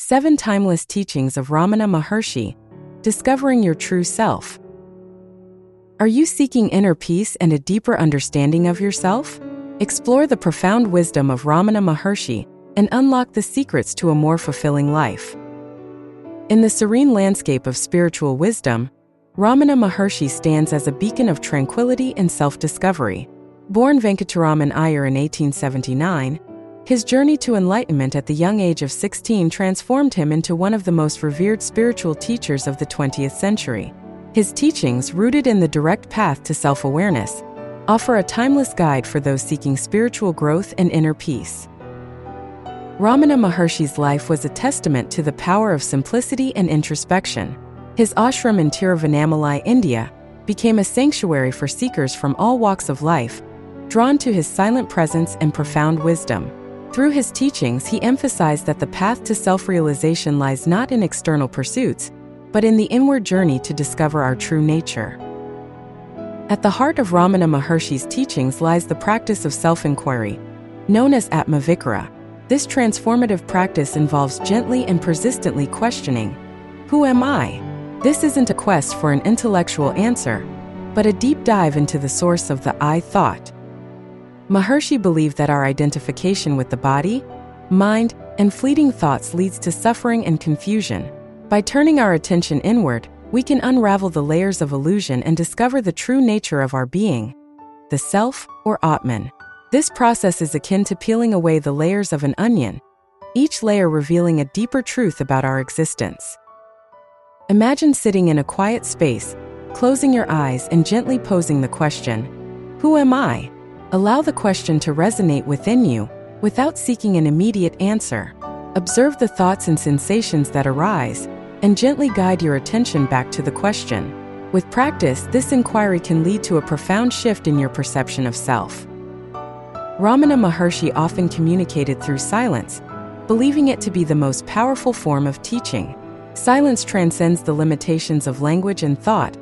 7 Timeless Teachings of Ramana Maharshi, Discovering Your True Self. Are you seeking inner peace and a deeper understanding of yourself? Explore the profound wisdom of Ramana Maharshi and unlock the secrets to a more fulfilling life. In the serene landscape of spiritual wisdom, Ramana Maharshi stands as a beacon of tranquility and self-discovery. Born Venkataraman Iyer in 1879, his journey to enlightenment at the young age of 16 transformed him into one of the most revered spiritual teachers of the 20th century. His teachings, rooted in the direct path to self-awareness, offer a timeless guide for those seeking spiritual growth and inner peace. Ramana Maharshi's life was a testament to the power of simplicity and introspection. His ashram in Tiruvannamalai, India, became a sanctuary for seekers from all walks of life, drawn to his silent presence and profound wisdom. Through his teachings, he emphasized that the path to self-realization lies not in external pursuits, but in the inward journey to discover our true nature. At the heart of Ramana Maharshi's teachings lies the practice of self-inquiry, known as Atmavikara. This transformative practice involves gently and persistently questioning, "Who am I?" This isn't a quest for an intellectual answer, but a deep dive into the source of the I thought. Maharshi believed that our identification with the body, mind, and fleeting thoughts leads to suffering and confusion. By turning our attention inward, we can unravel the layers of illusion and discover the true nature of our being, the self, or Atman. This process is akin to peeling away the layers of an onion, each layer revealing a deeper truth about our existence. Imagine sitting in a quiet space, closing your eyes and gently posing the question, "Who am I?" Allow the question to resonate within you, without seeking an immediate answer. Observe the thoughts and sensations that arise, and gently guide your attention back to the question. With practice, this inquiry can lead to a profound shift in your perception of self. Ramana Maharshi often communicated through silence, believing it to be the most powerful form of teaching. Silence transcends the limitations of language and thought,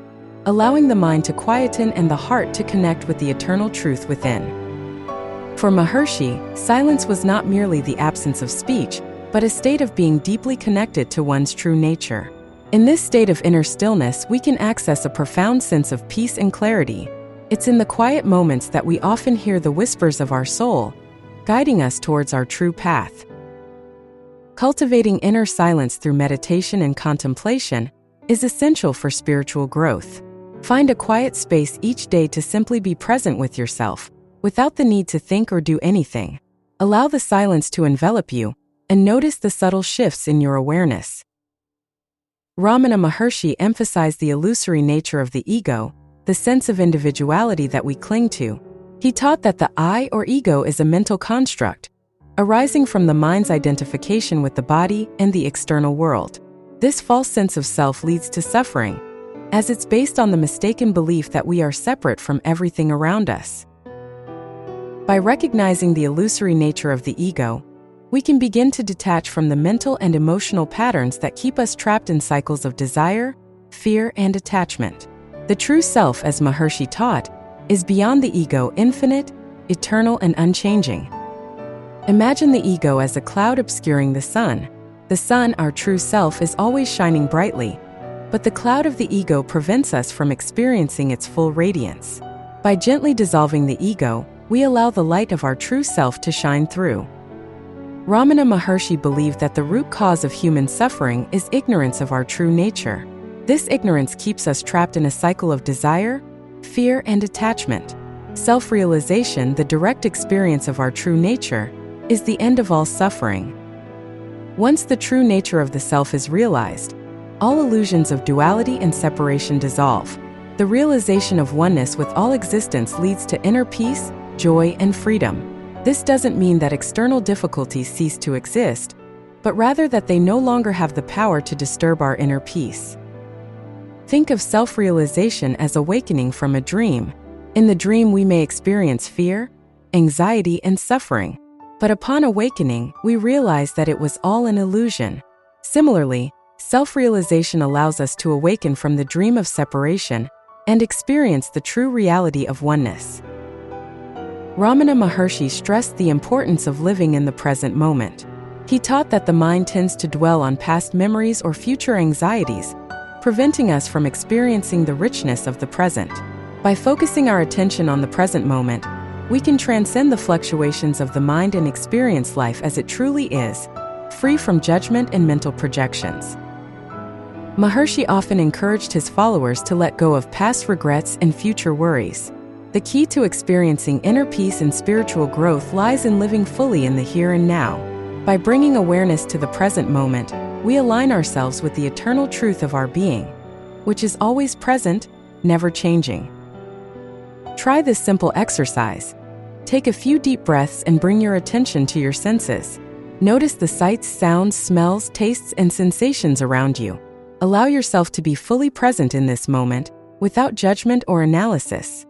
allowing the mind to quieten and the heart to connect with the eternal truth within. For Maharshi, silence was not merely the absence of speech, but a state of being deeply connected to one's true nature. In this state of inner stillness, we can access a profound sense of peace and clarity. It's in the quiet moments that we often hear the whispers of our soul, guiding us towards our true path. Cultivating inner silence through meditation and contemplation is essential for spiritual growth. Find a quiet space each day to simply be present with yourself, without the need to think or do anything. Allow the silence to envelop you, and notice the subtle shifts in your awareness. Ramana Maharshi emphasized the illusory nature of the ego, the sense of individuality that we cling to. He taught that the I or ego is a mental construct, arising from the mind's identification with the body and the external world. This false sense of self leads to suffering, as it's based on the mistaken belief that we are separate from everything around us. By recognizing the illusory nature of the ego, we can begin to detach from the mental and emotional patterns that keep us trapped in cycles of desire, fear, and attachment. The true self, as Maharshi taught, is beyond the ego, infinite, eternal, and unchanging. Imagine the ego as a cloud obscuring the sun. The sun, our true self, is always shining brightly, but the cloud of the ego prevents us from experiencing its full radiance. By gently dissolving the ego, we allow the light of our true self to shine through. Ramana Maharshi believed that the root cause of human suffering is ignorance of our true nature. This ignorance keeps us trapped in a cycle of desire, fear, and attachment. Self-realization, the direct experience of our true nature, is the end of all suffering. Once the true nature of the self is realized, all illusions of duality and separation dissolve. The realization of oneness with all existence leads to inner peace, joy, and freedom. This doesn't mean that external difficulties cease to exist, but rather that they no longer have the power to disturb our inner peace. Think of self-realization as awakening from a dream. In the dream, we may experience fear, anxiety, and suffering, but upon awakening, we realize that it was all an illusion. Similarly, self-realization allows us to awaken from the dream of separation and experience the true reality of oneness. Ramana Maharshi stressed the importance of living in the present moment. He taught that the mind tends to dwell on past memories or future anxieties, preventing us from experiencing the richness of the present. By focusing our attention on the present moment, we can transcend the fluctuations of the mind and experience life as it truly is, free from judgment and mental projections. Maharshi often encouraged his followers to let go of past regrets and future worries. The key to experiencing inner peace and spiritual growth lies in living fully in the here and now. By bringing awareness to the present moment, we align ourselves with the eternal truth of our being, which is always present, never changing. Try this simple exercise. Take a few deep breaths and bring your attention to your senses. Notice the sights, sounds, smells, tastes, and sensations around you. Allow yourself to be fully present in this moment, without judgment or analysis.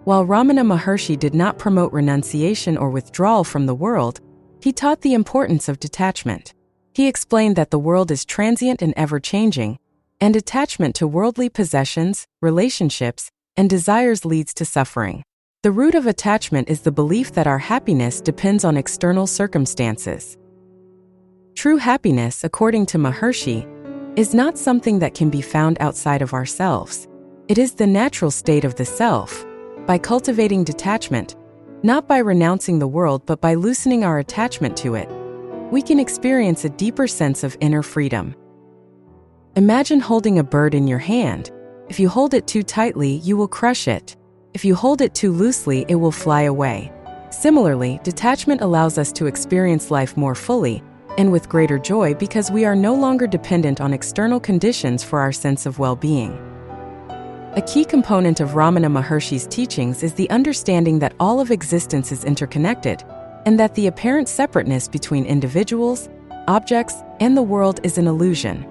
While Ramana Maharshi did not promote renunciation or withdrawal from the world, he taught the importance of detachment. He explained that the world is transient and ever-changing, and attachment to worldly possessions, relationships, and desires leads to suffering. The root of attachment is the belief that our happiness depends on external circumstances. True happiness, according to Maharshi, is not something that can be found outside of ourselves. It is the natural state of the self. By cultivating detachment, not by renouncing the world but by loosening our attachment to it, we can experience a deeper sense of inner freedom. Imagine holding a bird in your hand. If you hold it too tightly, you will crush it. If you hold it too loosely, it will fly away. Similarly, detachment allows us to experience life more fully and with greater joy because we are no longer dependent on external conditions for our sense of well-being. A key component of Ramana Maharshi's teachings is the understanding that all of existence is interconnected, and that the apparent separateness between individuals, objects, and the world is an illusion.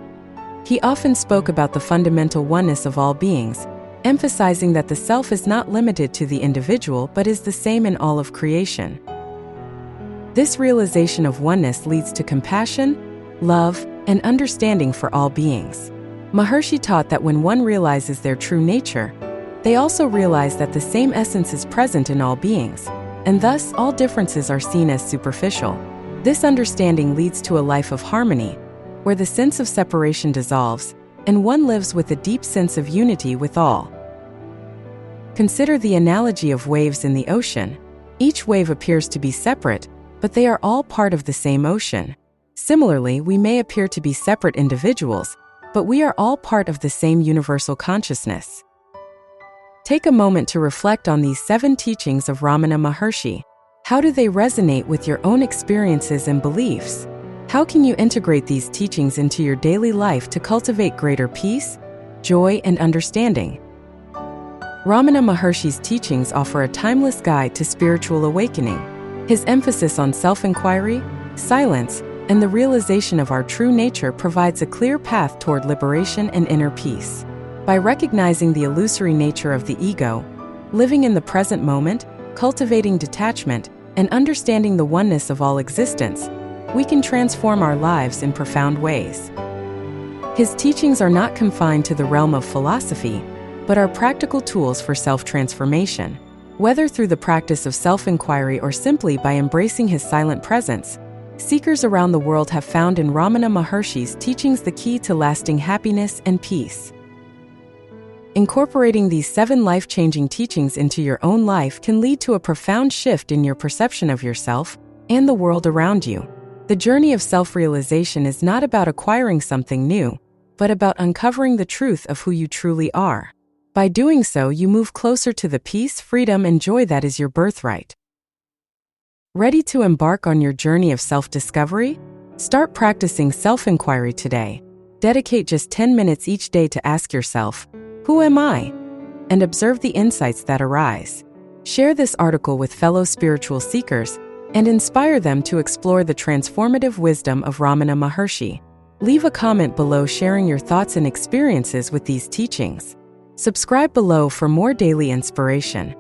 He often spoke about the fundamental oneness of all beings, emphasizing that the self is not limited to the individual but is the same in all of creation. This realization of oneness leads to compassion, love, and understanding for all beings. Maharshi taught that when one realizes their true nature, they also realize that the same essence is present in all beings, and thus all differences are seen as superficial. This understanding leads to a life of harmony, where the sense of separation dissolves, and one lives with a deep sense of unity with all. Consider the analogy of waves in the ocean. Each wave appears to be separate, but they are all part of the same ocean. Similarly, we may appear to be separate individuals, but we are all part of the same universal consciousness. Take a moment to reflect on these 7 teachings of Ramana Maharshi. How do they resonate with your own experiences and beliefs? How can you integrate these teachings into your daily life to cultivate greater peace, joy, and understanding? Ramana Maharshi's teachings offer a timeless guide to spiritual awakening. His emphasis on self-inquiry, silence, and the realization of our true nature provides a clear path toward liberation and inner peace. By recognizing the illusory nature of the ego, living in the present moment, cultivating detachment, and understanding the oneness of all existence, we can transform our lives in profound ways. His teachings are not confined to the realm of philosophy, but are practical tools for self-transformation. Whether through the practice of self-inquiry or simply by embracing his silent presence, seekers around the world have found in Ramana Maharshi's teachings the key to lasting happiness and peace. Incorporating these 7 life-changing teachings into your own life can lead to a profound shift in your perception of yourself and the world around you. The journey of self-realization is not about acquiring something new, but about uncovering the truth of who you truly are. By doing so, you move closer to the peace, freedom, and joy that is your birthright. Ready to embark on your journey of self-discovery? Start practicing self-inquiry today. Dedicate just 10 minutes each day to ask yourself, "Who am I?" and observe the insights that arise. Share this article with fellow spiritual seekers and inspire them to explore the transformative wisdom of Ramana Maharshi. Leave a comment below sharing your thoughts and experiences with these teachings. Subscribe below for more daily inspiration.